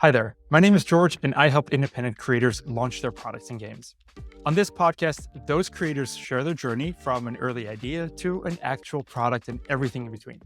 Hi there, my name is George and I help independent creators launch their products and games. On this podcast, those creators share their journey from an early idea to an actual product and everything in between.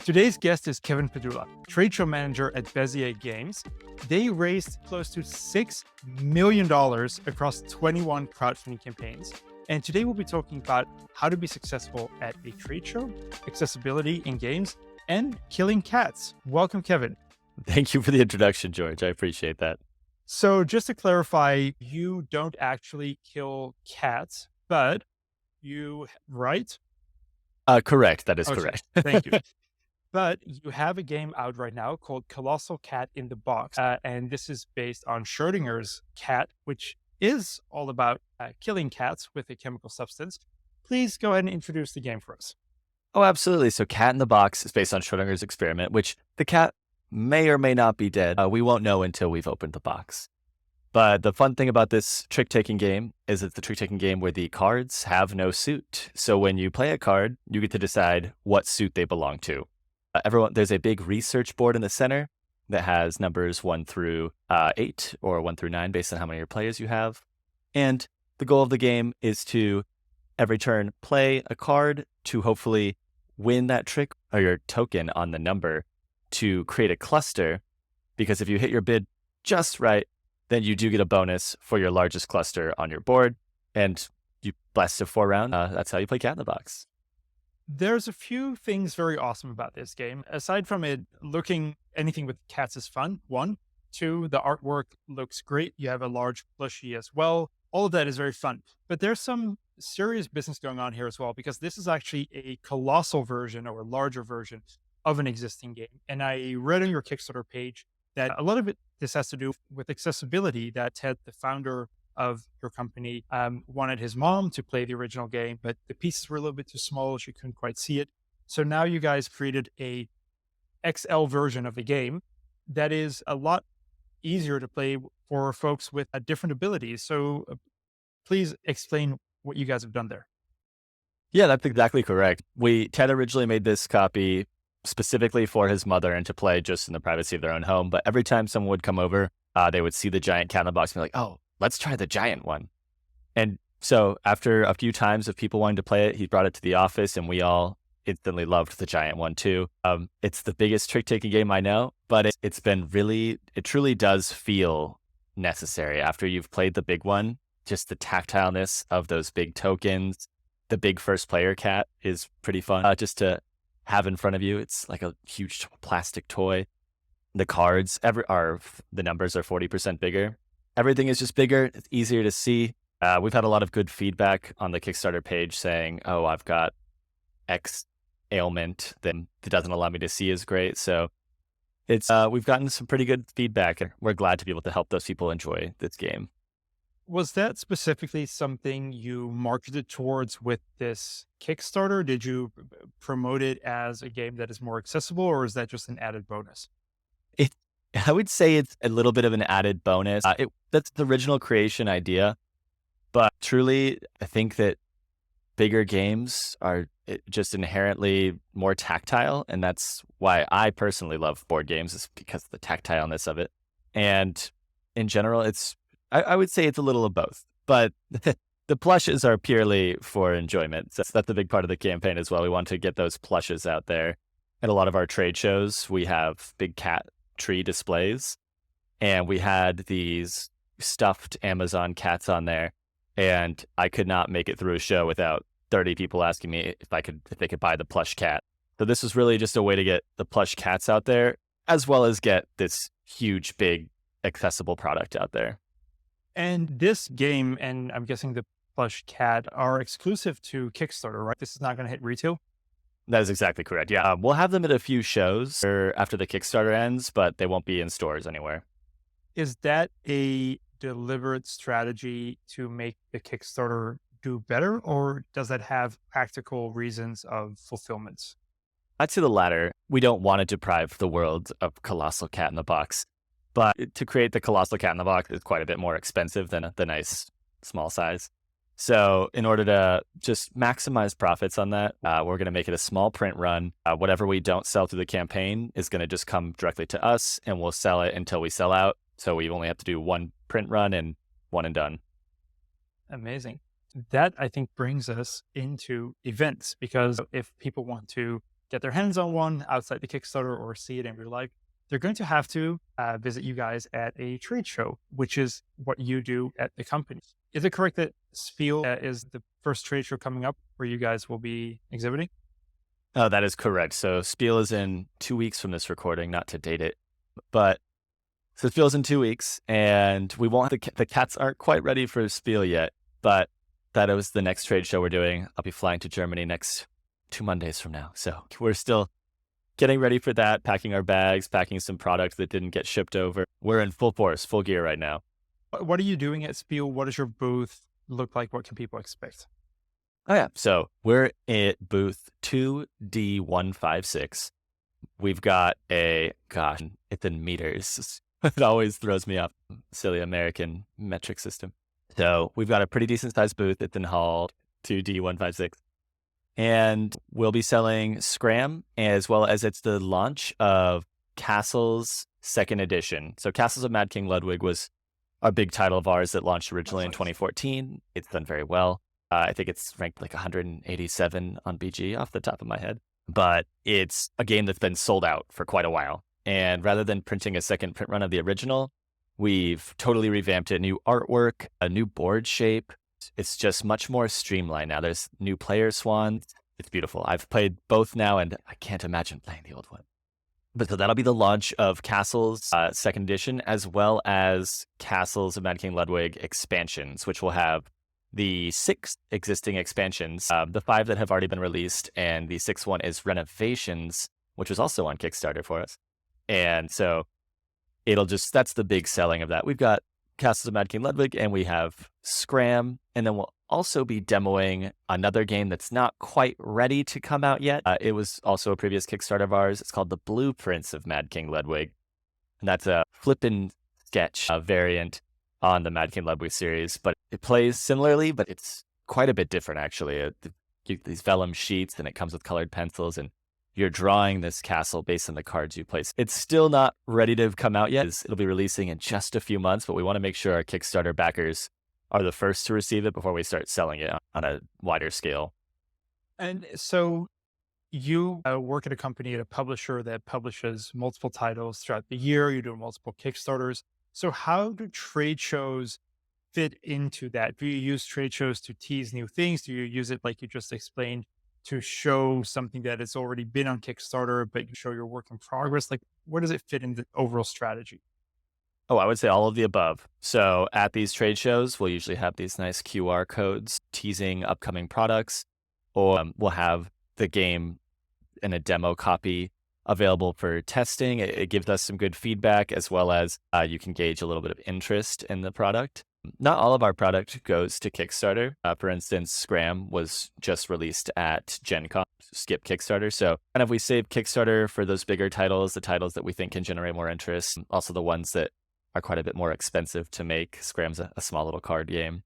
Today's guest is Kevin Padula, trade show manager at Bezier Games. They raised close to $6 million across 21 crowdfunding campaigns. And today we'll be talking about how to be successful at a trade show, accessibility in games, and killing cats. Welcome, Kevin. Thank you for the introduction, George. I appreciate that. So just to clarify, you don't actually kill cats, but you, right? Correct. That is Okay, correct. thank you. But you have a game out right now called Colossal Cat in the Box. And this is based on Schrodinger's cat, which is all about killing cats with a chemical substance. Please go ahead and introduce the game for us. Oh, absolutely. So Cat in the Box is based on Schrodinger's experiment, which the cat may or may not be dead. We won't know until we've opened the box. But the fun thing about this trick-taking game is it's the trick-taking game where the cards have no suit. So when you play a card, you get to decide what suit they belong to. There's a big research board in the center that has numbers 1 through 8 or 1 through 9 based on how many players you have. And the goal of the game is to, every turn, play a card to hopefully win that trick or your token on the number to create a cluster, because if you hit your bid just right, then you do get a bonus for your largest cluster on your board, and you blast a 4-round. That's how you play Cat in the Box. There's a few things very awesome about this game. Aside from it looking anything with cats is fun, 1. 2, the artwork looks great. You have a large plushie as well. All of that is very fun. But there's some serious business going on here as well, because this is actually a colossal version or a larger version of an existing game. And I read on your Kickstarter page that a lot of this has to do with accessibility, that Ted, the founder of your company, wanted his mom to play the original game, but the pieces were a little bit too small. She couldn't quite see it. So now you guys created a XL version of the game that is a lot easier to play for folks with different abilities. So please explain what you guys have done there. Yeah, that's exactly correct. Ted originally made this copy specifically for his mother and to play just in the privacy of their own home. But every time someone would come over, they would see the giant cat in the box and be like, oh, let's try the giant one. And so after a few times of people wanting to play it, he brought it to the office and we all instantly loved the giant one too. It's the biggest trick-taking game I know, but it truly does feel necessary after you've played the big one. Just the tactileness of those big tokens. The big first player cat is pretty fun just to have in front of you. It's like a huge plastic toy. The cards, the numbers are 40% bigger. Everything is just bigger. It's easier to see. We've had a lot of good feedback on the Kickstarter page saying, oh, I've got X ailment that doesn't allow me to see as great. So we've gotten some pretty good feedback, and we're glad to be able to help those people enjoy this game. Was that specifically something you marketed towards with this Kickstarter? Did you promote it as a game that is more accessible, or is that just an added bonus? I would say it's a little bit of an added bonus. That's the original creation idea, but truly, I think that bigger games are just inherently more tactile, and that's why I personally love board games, is because of the tactileness of it. And in general, I would say it's a little of both, but the plushes are purely for enjoyment. So that's a big part of the campaign as well. We want to get those plushes out there. At a lot of our trade shows, we have big cat tree displays, and we had these stuffed Amazon cats on there, and I could not make it through a show without 30 people asking me if they could buy the plush cat. So this was really just a way to get the plush cats out there, as well as get this huge, big, accessible product out there. And this game, and I'm guessing the plush cat, are exclusive to Kickstarter, right? This is not going to hit retail? That is exactly correct. Yeah, we'll have them at a few shows after the Kickstarter ends, but they won't be in stores anywhere. Is that a deliberate strategy to make the Kickstarter do better, or does that have practical reasons of fulfillment? I'd say the latter. We don't want to deprive the world of Colossal Cat in the Box. But to create the Colossal Cat in the Box is quite a bit more expensive than the nice small size. So in order to just maximize profits on that, we're going to make it a small print run. Whatever we don't sell through the campaign is going to just come directly to us, and we'll sell it until we sell out. So we only have to do one print run and one and done. Amazing. That, I think, brings us into events, because if people want to get their hands on one outside the Kickstarter or see it in real life, they're going to have to visit you guys at a trade show, which is what you do at the company. Is it correct that Spiel is the first trade show coming up where you guys will be exhibiting? Oh, that is correct. So Spiel is in 2 weeks from this recording, not to date it, but so Spiel's in 2 weeks, and we won't have the cats aren't quite ready for Spiel yet, but that was the next trade show we're doing. I'll be flying to Germany next 2 Mondays from now. So we're still getting ready for that, packing our bags, packing some product that didn't get shipped over. We're in full force, full gear right now. What are you doing at Spiel? What does your booth look like? What can people expect? Oh, yeah. So we're at booth 2D156. We've got it's in meters. It always throws me off. Silly American metric system. So we've got a pretty decent sized booth. It's in hall 2D156. And we'll be selling Scram, as well as it's the launch of Castles second edition. So Castles of Mad King Ludwig was a big title of ours that launched originally in 2014. It's done very well. I think it's ranked like 187 on BG off the top of my head. But it's a game that's been sold out for quite a while. And rather than printing a second print run of the original, we've totally revamped it. New artwork, a new board shape. It's just much more streamlined now. There's new player swans. It's beautiful. I've played both now, and I can't imagine playing the old one. But so that'll be the launch of Castles second edition, as well as Castles of Mad King Ludwig expansions, which will have the 6 existing expansions, the 5 that have already been released, and the 6th one is Renovations, which was also on Kickstarter for us. And so that's the big selling of that. We've got Castles of Mad King Ludwig, and we have Scram, and then we'll also be demoing another game that's not quite ready to come out yet. It was also a previous Kickstarter of ours. It's called The Blueprints of Mad King Ludwig, and that's a flippin' sketch variant on the Mad King Ludwig series, but it plays similarly, but it's quite a bit different, actually. These vellum sheets, and it comes with colored pencils, and you're drawing this castle based on the cards you place. It's still not ready to come out yet. It'll be releasing in just a few months, but we want to make sure our Kickstarter backers are the first to receive it before we start selling it on a wider scale. And so you work at a company, at a publisher that publishes multiple titles throughout the year. You do multiple Kickstarters. So how do trade shows fit into that? Do you use trade shows to tease new things? Do you use it, like you just explained, to show something that has already been on Kickstarter, but you show your work in progress? Like, where does it fit in the overall strategy? Oh, I would say all of the above. So at these trade shows, we'll usually have these nice QR codes teasing upcoming products, or we'll have the game in a demo copy available for testing. It gives us some good feedback, as well as you can gauge a little bit of interest in the product. Not all of our product goes to Kickstarter. For instance, Scram was just released at Gen Con, skip Kickstarter. So kind of we save Kickstarter for those bigger titles, the titles that we think can generate more interest, also the ones that are quite a bit more expensive to make. Scram's a small little card game.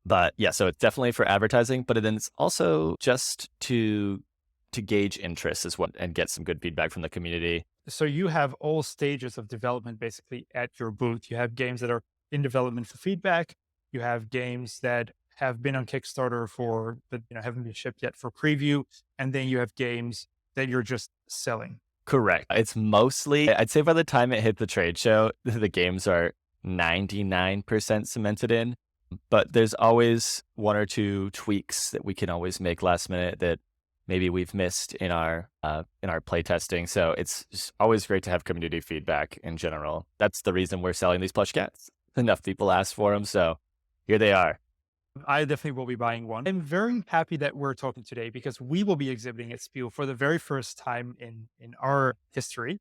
But yeah, so it's definitely for advertising, but then it's also just to gauge interest as well and get some good feedback from the community. So you have all stages of development basically at your booth. You have games that are in development for feedback. You have games that have been on Kickstarter but haven't been shipped yet for preview. And then you have games that you're just selling. Correct. It's mostly, I'd say by the time it hit the trade show, the games are 99% cemented in, but there's always 1 or 2 tweaks that we can always make last minute that maybe we've missed in our playtesting. So it's just always great to have community feedback in general. That's the reason we're selling these plush cats. Enough people asked for them, so here they are. I definitely will be buying one. I'm very happy that we're talking today, because we will be exhibiting at Spiel for the very first time in our history.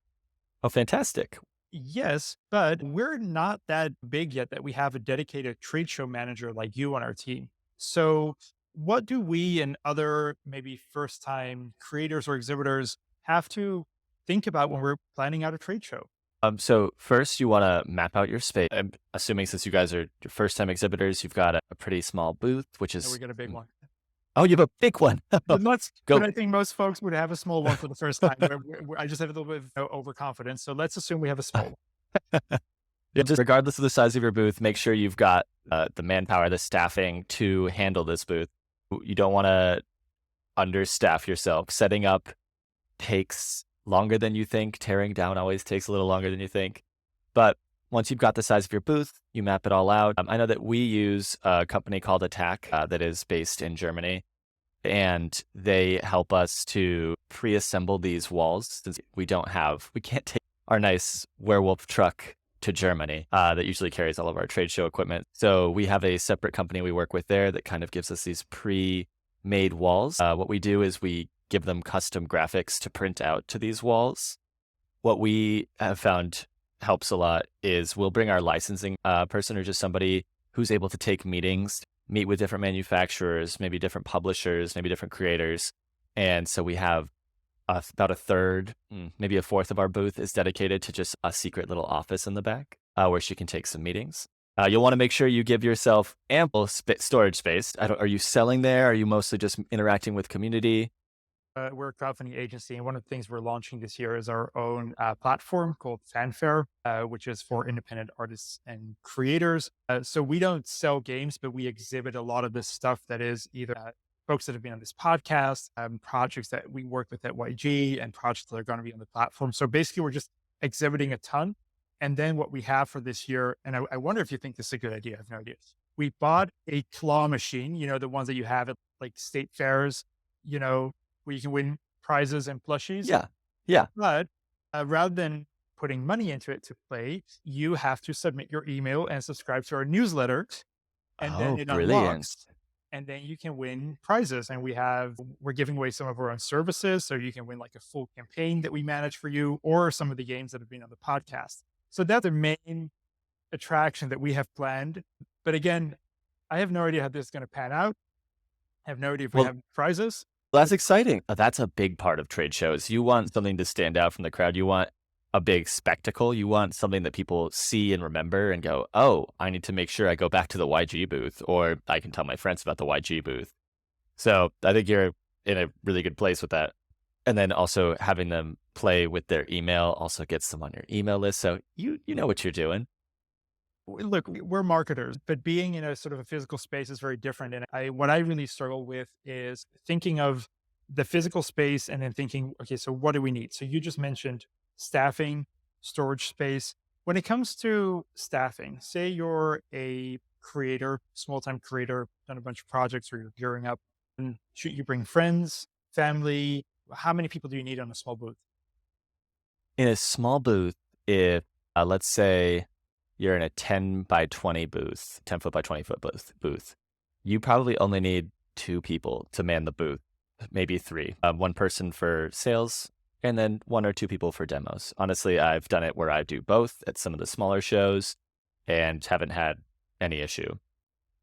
Oh, fantastic. Yes, but we're not that big yet that we have a dedicated trade show manager like you on our team. So what do we and other maybe first-time creators or exhibitors have to think about when we're planning out a trade show? So first you want to map out your space. I'm assuming since you guys are your first time exhibitors, you've got a pretty small booth, which And we is, got a big one. oh, you have a big one. But Go. I think most folks would have a small one for the first time. I just have a little bit of overconfidence. So let's assume we have a small one. Yeah, just regardless of the size of your booth, make sure you've got the manpower, the staffing to handle this booth. You don't want to understaff yourself. Setting up takes longer than you think. Tearing down always takes a little longer than you think. But once you've got the size of your booth, you map it all out. I know that we use a company called Attack that is based in Germany, and they help us to pre-assemble these walls since we can't take our nice werewolf truck to Germany that usually carries all of our trade show equipment. So we have a separate company we work with there that kind of gives us these pre-made walls. What we do is we give them custom graphics to print out to these walls. What we have found helps a lot is we'll bring our licensing person or just somebody who's able to take meetings, meet with different manufacturers, maybe different publishers, maybe different creators. And so we have about a third, maybe a fourth of our booth is dedicated to just a secret little office in the back where she can take some meetings. You'll want to make sure you give yourself ample storage space. Are you selling there? Are you mostly just interacting with community? We're a crowdfunding agency, and one of the things we're launching this year is our own platform called Fanfare, which is for independent artists and creators. So we don't sell games, but we exhibit a lot of this stuff that is either folks that have been on this podcast, projects that we work with at YG, and projects that are going to be on the platform. So basically, we're just exhibiting a ton. And then what we have for this year, and I wonder if you think this is a good idea. I have no idea. We bought a claw machine, the ones that you have at like state fairs, where you can win prizes and plushies. Yeah. Yeah. But rather than putting money into it to play, you have to submit your email and subscribe to our newsletter. And then Oh, it brilliant. unlocks. And then you can win prizes. And we're giving away some of our own services. So you can win like a full campaign that we manage for you, or some of the games that have been on the podcast. So that's the main attraction that we have planned. But again, I have no idea how this is going to pan out. I have no idea if we Well, have prizes. that's exciting. That's a big part of trade shows. You want something to stand out from the crowd. You want a big spectacle. You want something that people see and remember and go, oh, I need to make sure I go back to the YG booth, or I can tell my friends about the YG booth. So I think you're in a really good place with that. And then also having them play with their email also gets them on your email list. So you know what you're doing. Look, we're marketers, but being in a sort of a physical space is very different. And what I really struggle with is thinking of the physical space and then thinking, okay, so what do we need? So you just mentioned staffing, storage space. When it comes to staffing, say you're a creator, small time creator, done a bunch of projects, or you're gearing up, and should you bring friends, family? How many people do you need on a small booth? In a small booth, if let's say you're in a 10 by 20 booth, 10 foot by 20 foot booth, you probably only need 2 people to man the booth, maybe 3. One person for sales, and then 1 or 2 people for demos. Honestly, I've done it where I do both at some of the smaller shows and haven't had any issue.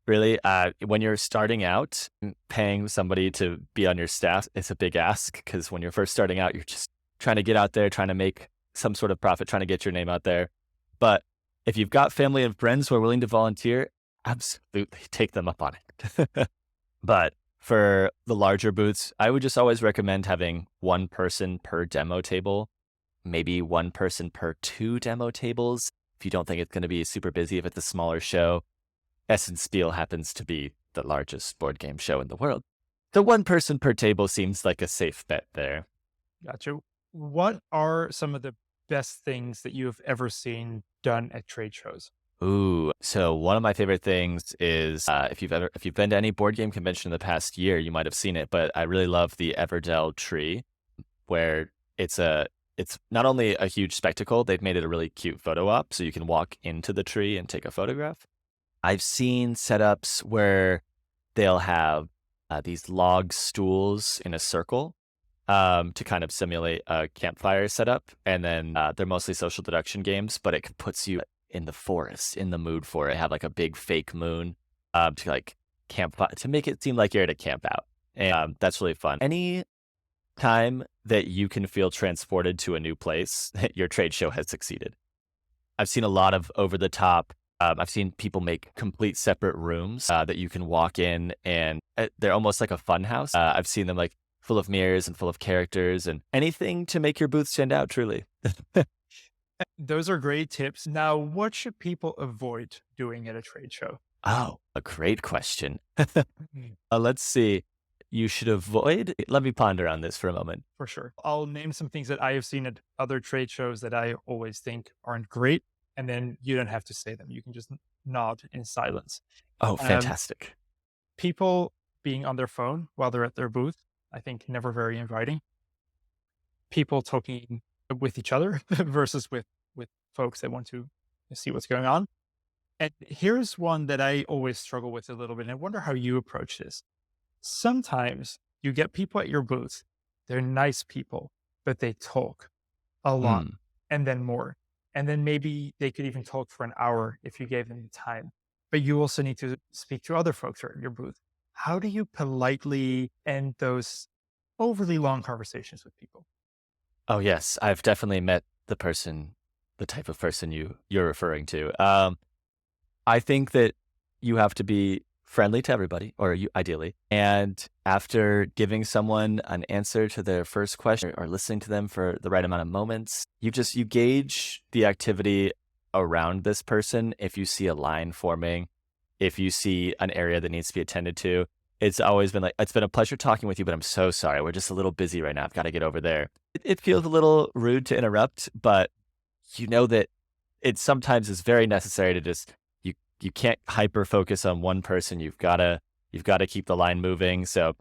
Really, when you're starting out, paying somebody to be on your staff is a big ask, because when you're first starting out, you're just trying to get out there, trying to make some sort of profit, trying to get your name out there. But if you've got family and friends who are willing to volunteer, absolutely take them up on it. But for the larger booths, I would just always recommend having 1 person per demo table, maybe 1 person per 2 demo tables. If you don't think it's going to be super busy, if it's a smaller show, Essen Spiel happens to be the largest board game show in the world. The 1 person per table seems like a safe bet there. Gotcha. What are some of the best things that you have ever seen done at trade shows? Ooh, so one of my favorite things is if you've been to any board game convention in the past year, you might have seen it, but I really love the Everdell tree, where it's not only a huge spectacle, they've made it a really cute photo op, so you can walk into the tree and take a photograph. I've seen setups where they'll have these log stools in a circle to kind of simulate a campfire setup. And then they're mostly social deduction games, but it puts you in the forest, in the mood for it. Have like a big fake moon to like camp, to make it seem like you're at a camp out. And that's really fun. Any time that you can feel transported to a new place, your trade show has succeeded. I've seen a lot of over the top. I've seen people make complete separate rooms that you can walk in, and they're almost like a fun house. I've seen them like full of mirrors and full of characters and anything to make your booth stand out, truly. Those are great tips. Now, what should people avoid doing at a trade show? Oh, a great question. Mm. Let's see. You should avoid. Let me ponder on this for a moment. For sure. I'll name some things that I have seen at other trade shows that I always think aren't great. And then you don't have to say them. You can just nod in silence. Oh, Um, fantastic. People being on their phone while they're at their booth, I think never very inviting. People talking with each other versus with folks that want to see what's going on. And here's one that I always struggle with a little bit. And I wonder how you approach this. Sometimes you get people at your booth, they're nice people, but they talk a lot Hmm. and then more. And then maybe they could even talk for an hour if you gave them the time. But you also need to speak to other folks who are in your booth. How do you politely end those overly long conversations with people? Oh, yes. I've definitely met the type of person you're referring to. I think that you have to be friendly to everybody, or you ideally. And after giving someone an answer to their first question or listening to them for the right amount of moments, you gauge the activity around this person. If you see a line forming, if you see an area that needs to be attended to, it's always been like, it's been a pleasure talking with you, but I'm so sorry. We're just a little busy right now. I've got to get over there. It feels a little rude to interrupt, but you know that it sometimes is very necessary to just you can't hyper focus on one person. You've got to keep the line moving. So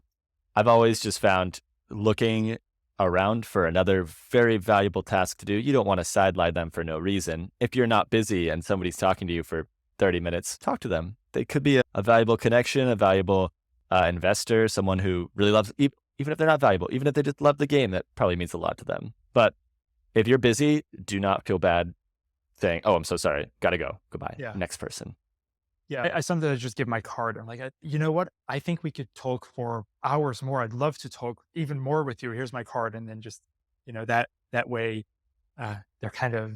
I've always just found looking around for another very valuable task to do. You don't want to sideline them for no reason. If you're not busy and somebody's talking to you for 30 minutes, talk to them. They could be a valuable connection, a valuable investor, someone who really loves, even if they're not valuable, even if they just love the game, that probably means a lot to them. But if you're busy, do not feel bad saying, "Oh, I'm so sorry. Got to go. Goodbye. Yeah. Next person." Yeah. I sometimes just give my card. I'm like, you know what? I think we could talk for hours more. I'd love to talk even more with you. Here's my card. And then just, that way, they're kind of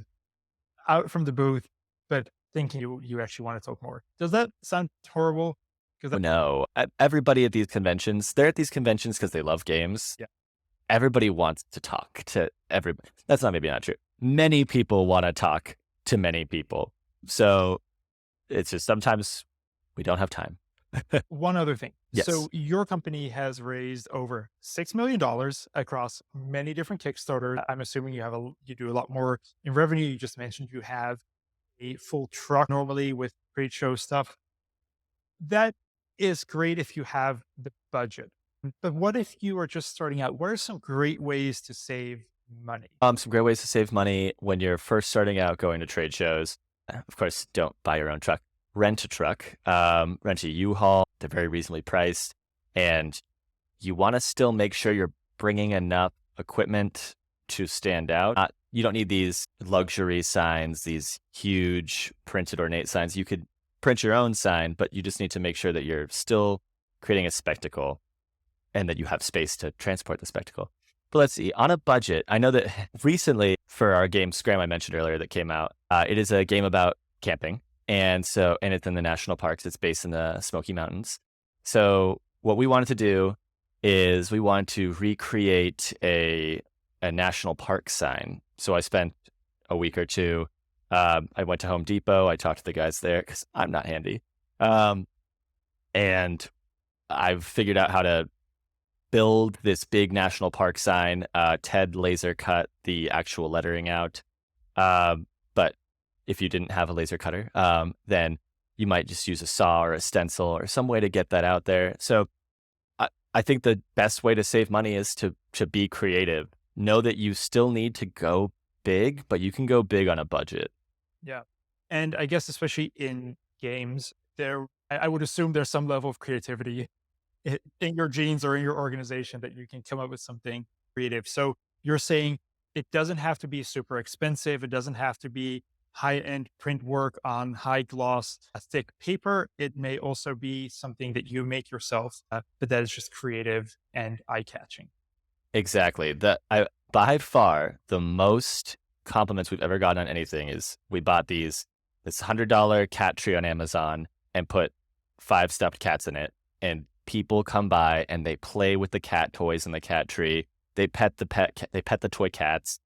out from the booth, but thinking you actually want to talk more. Does that sound horrible? Because Oh, no. Everybody at these conventions, they're at these conventions because they love games. yeah, Everybody wants to talk to everybody. That's maybe not true. Many people want to talk to many people. So it's just sometimes we don't have time. one other thing. Yes. So your company has raised over $6 million across many different Kickstarters. I'm assuming you do a lot more in revenue. You just mentioned you have a full truck normally with trade show stuff. That is great if you have the budget. But what if you are just starting out? What are some great ways to save money? Some great ways to save money when you're first starting out going to trade shows. Of course, don't buy your own truck. Rent a truck. Rent a U-Haul. They're very reasonably priced, and you want to still make sure you're bringing enough equipment to stand out. You don't need these luxury signs, these huge printed ornate signs. You could print your own sign, but you just need to make sure that you're still creating a spectacle and that you have space to transport the spectacle. But let's see, on a budget, I know that recently for our game Scram I mentioned earlier that came out, it is a game about camping. And it's in the national parks. It's based in the Smoky Mountains. So what we wanted to do is we wanted to recreate a national park sign. So I spent a week or two. I went to Home Depot. I talked to the guys there because I'm not handy. And I've figured out how to build this big national park sign. Ted laser cut the actual lettering out. But if you didn't have a laser cutter, then you might just use a saw or a stencil or some way to get that out there. So I think the best way to save money is to be creative. Know that you still need to go big, but you can go big on a budget. Yeah. And I guess especially in games, I would assume there's some level of creativity in your genes or in your organization that you can come up with something creative. So you're saying it doesn't have to be super expensive. It doesn't have to be high end print work on high gloss, thick paper. It may also be something that you make yourself, but that is just creative and eye catching. Exactly. By far the most compliments we've ever gotten on anything is we bought this $100 cat tree on Amazon and put 5 stuffed cats in it. And people come by and they play with the cat toys in the cat tree. They pet the toy cats.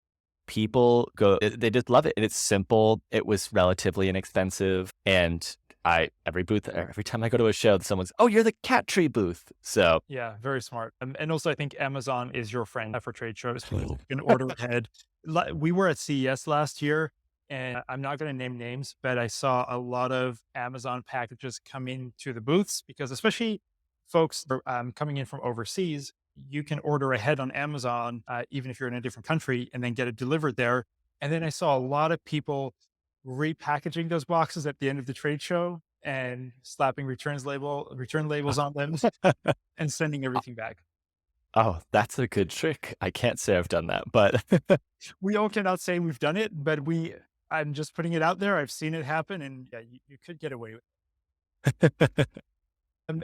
People they just love it. And it's simple. It was relatively inexpensive. And every time I go to a show, someone's, oh, you're the cat tree booth. So Yeah, very smart. And also, I think Amazon is your friend for trade shows. You can order ahead. We were at CES last year, and I'm not going to name names, but I saw a lot of Amazon packages come into the booths because, especially folks coming in from overseas, you can order ahead on Amazon, even if you're in a different country, and then get it delivered there. And then I saw a lot of people repackaging those boxes at the end of the trade show and slapping return labels on them and sending everything back. oh, that's a good trick. I can't say I've done that, but We all cannot say we've done it, but I'm just putting it out there. I've seen it happen, and yeah, you could get away with it.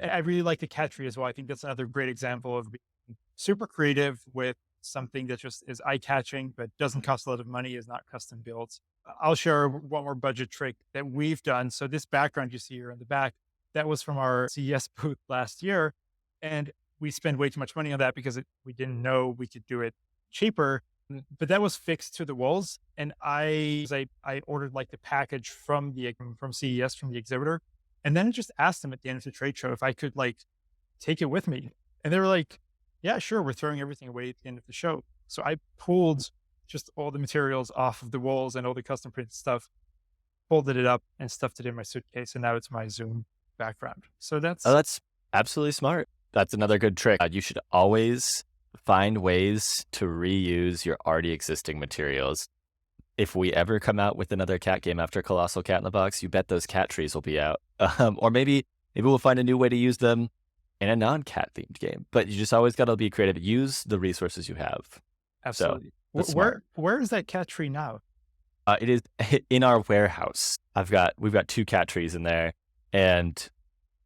I really like the cat tree as well. I think that's another great example of being super creative with something that just is eye catching, but doesn't cost a lot of money, is not custom built. I'll share one more budget trick that we've done. So this background you see here in the back, that was from our CES booth last year. And we spent way too much money on that because we didn't know we could do it cheaper. But that was fixed to the walls. And I ordered like the package from CES, from the exhibitor. And then I just asked them at the end of the trade show if I could like take it with me. And they were like, yeah, sure. We're throwing everything away at the end of the show. So I pulled just all the materials off of the walls and all the custom printed stuff, folded it up and stuffed it in my suitcase. And now it's my Zoom background. So that's absolutely smart. That's another good trick. You should always find ways to reuse your already existing materials. If we ever come out with another cat game after Colossal Cat in the Box, you bet those cat trees will be out. Or maybe we'll find a new way to use them in a non-cat themed game. But you just always got to be creative. Use the resources you have. Absolutely. So, where is that cat tree now? It is in our warehouse. We've got 2 cat trees in there, and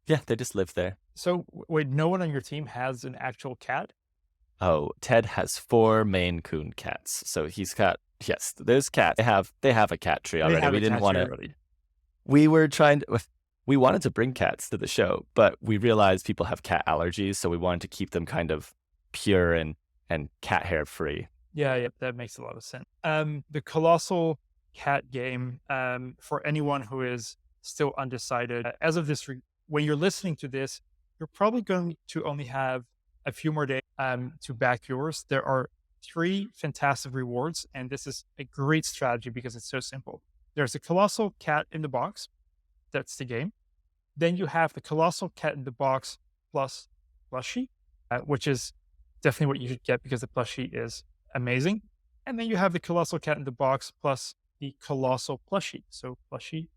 yeah, they just live there. So wait, no one on your team has an actual cat? Oh, Ted has 4 Maine Coon cats. So he's got, yes, there's cats. They have a cat tree already. We didn't want to. We wanted to bring cats to the show, but we realized people have cat allergies, so we wanted to keep them kind of pure and cat hair free. Yeah, that makes a lot of sense. The Colossal Cat game, for anyone who is still undecided, as of this, when you're listening to this, you're probably going to only have a few more days to back yours. There are 3 fantastic rewards, and this is a great strategy because it's so simple. There's a Colossal Cat in the Box. That's the game. Then you have the Colossal Cat in the Box plus plushie, which is definitely what you should get because the plushie is amazing. And then you have the Colossal Cat in the Box plus the Colossal plushie. So plushie,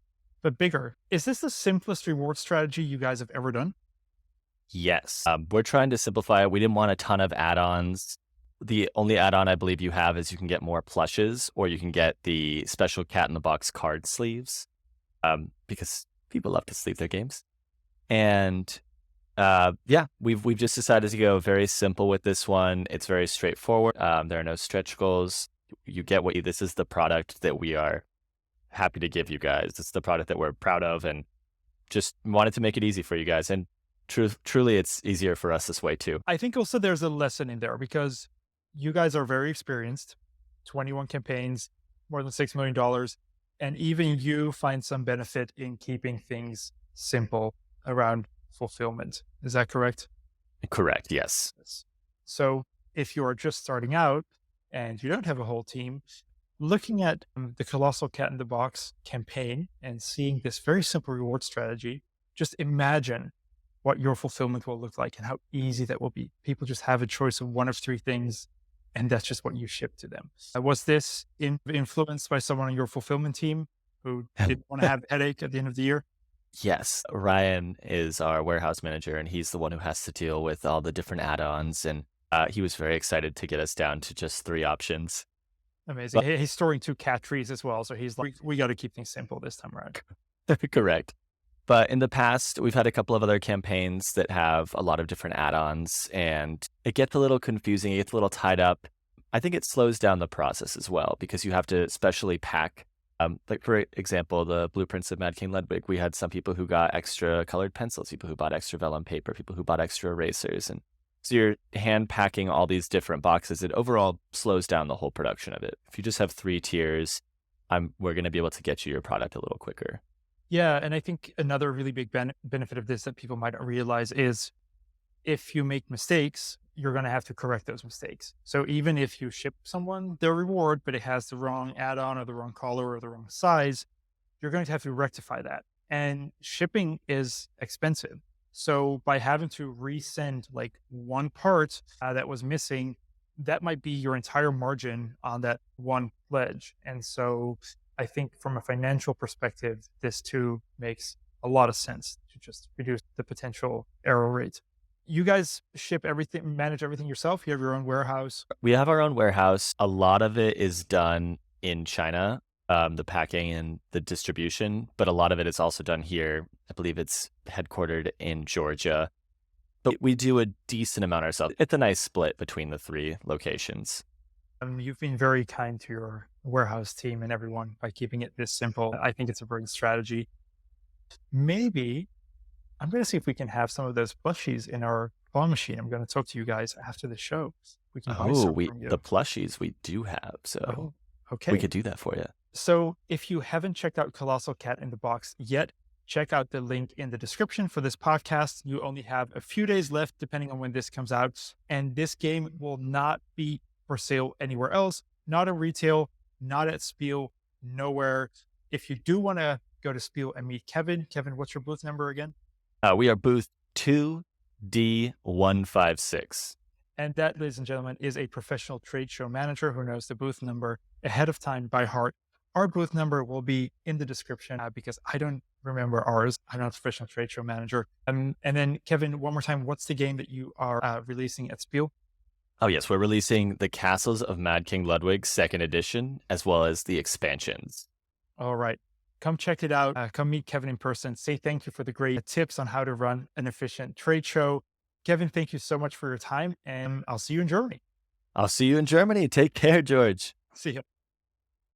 but bigger. Is this the simplest reward strategy you guys have ever done? Yes. We're trying to simplify it. We didn't want a ton of add-ons. The only add-on I believe you have is you can get more plushes, or you can get the special Cat in the Box card sleeves, because people love to sleeve their games. And yeah, we've just decided to go very simple with this one. It's very straightforward. There are no stretch goals. You get this is the product that we are happy to give you guys. It's the product that we're proud of, and just wanted to make it easy for you guys. And truly, it's easier for us this way too. I think also there's a lesson in there because you guys are very experienced, 21 campaigns, more than $6 million. And even you find some benefit in keeping things simple around fulfillment. Is that correct? Correct. Yes. So if you are just starting out and you don't have a whole team, looking at the Colossal Cat in the Box campaign and seeing this very simple reward strategy, just imagine what your fulfillment will look like and how easy that will be. People just have a choice of one of 3 things, and that's just what you ship to them. Was this influenced by someone on your fulfillment team who didn't want to have a headache at the end of the year? Yes. Ryan is our warehouse manager, and he's the one who has to deal with all the different add-ons. And he was very excited to get us down to just 3 options. Amazing. He's storing 2 cat trees as well. So he's like, we got to keep things simple this time around. Correct. But in the past, we've had a couple of other campaigns that have a lot of different add-ons, and it gets a little confusing. It gets a little tied up. I think it slows down the process as well because you have to specially pack. Like for example, the blueprints of Mad King Ludwig, we had some people who got extra colored pencils, people who bought extra vellum paper, people who bought extra erasers. And so you're hand packing all these different boxes. It overall slows down the whole production of it. If you just have 3 tiers, we're going to be able to get you your product a little quicker. Yeah. And I think another really big benefit of this that people might not realize is if you make mistakes, you're going to have to correct those mistakes. So even if you ship someone their reward, but it has the wrong add-on or the wrong color or the wrong size, you're going to have to rectify that. And shipping is expensive. So by having to resend like one part that was missing, that might be your entire margin on that one pledge. And so I think from a financial perspective, this too makes a lot of sense to just reduce the potential error rate. You guys ship everything, manage everything yourself? You have your own warehouse? We have our own warehouse. A lot of it is done in China, the packing and the distribution, but a lot of it is also done here. I believe it's headquartered in Georgia, but we do a decent amount ourselves. It's a nice split between the 3 locations. You've been very kind to your warehouse team and everyone by keeping it this simple. I think it's a great strategy. Maybe I'm going to see if we can have some of those plushies in our claw machine. I'm going to talk to you guys after the show. We can buy some from you. The plushies we do have, so okay, we could do that for you. So if you haven't checked out Colossal Cat in the Box yet, check out the link in the description for this podcast. You only have a few days left, depending on when this comes out. And this game will not be for sale anywhere else, not in retail, not at Spiel, nowhere. If you do want to go to Spiel and meet Kevin, what's your booth number again? We are booth 2D156. And that, ladies and gentlemen, is a professional trade show manager who knows the booth number ahead of time by heart. Our booth number will be in the description because I don't remember ours. I'm not a professional trade show manager. And then, Kevin, one more time, what's the game that you are releasing at Spiel? Oh, yes. We're releasing the Castles of Mad King Ludwig 2nd edition, as well as the expansions. All right. Come check it out. Come meet Kevin in person. Say thank you for the great tips on how to run an efficient trade show. Kevin, thank you so much for your time, and I'll see you in Germany. I'll see you in Germany. Take care, George. See you.